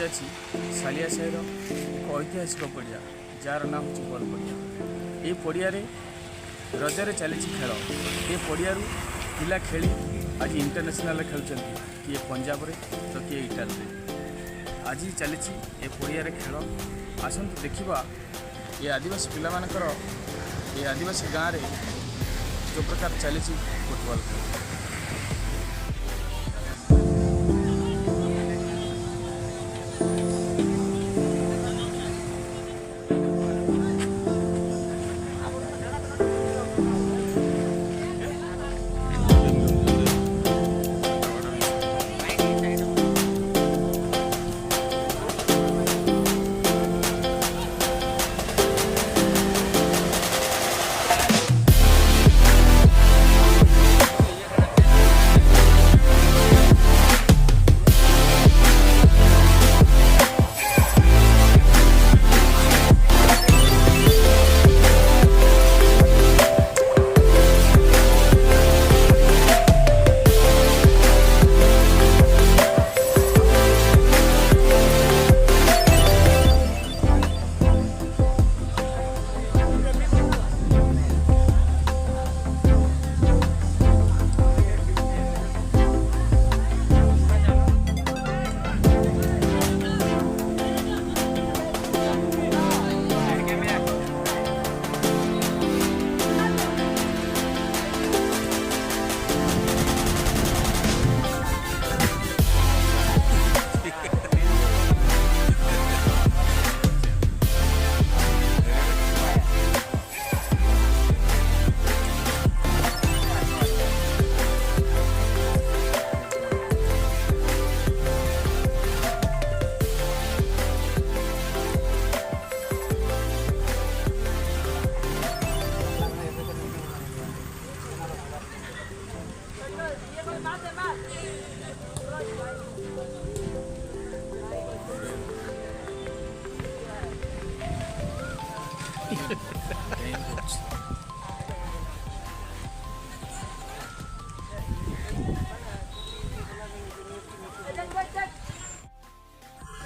अच्छी सालिया साहिर एक ऐतिहासिक पड़िया जार नाम हूँ बड़ पड़िया। ये पड़िया रजरे चली खेल ये पड़िया पिला खेली आज इंटरनेशनल खेलुंट किए पंजाब रे तो किए इटाली आज चली ये पड़िया खेल आसतु देखा ये आदिवासी पिलामानकर ये आदिवासी गाँव में जो प्रकार चली फुटबॉल खेल।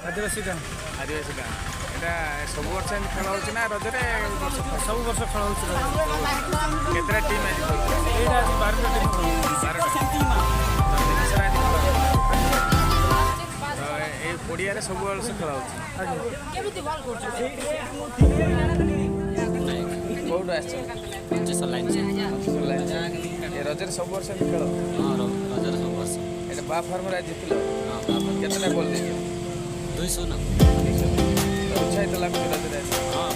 आदिवासी गाँव आदिवासी गाँव यहाँ सब वर्ष खेल होना रजरे सब वर्ष खेल केतरा टीम आज ये 12टा ये पड़िया सब वर्ष खेल कौट रजरे सब वर्ष खेल रजर सब वर्ष ये बा फार्म जीतल केतटा गोल 200 ना उत्साहित लगे रजरे हाँ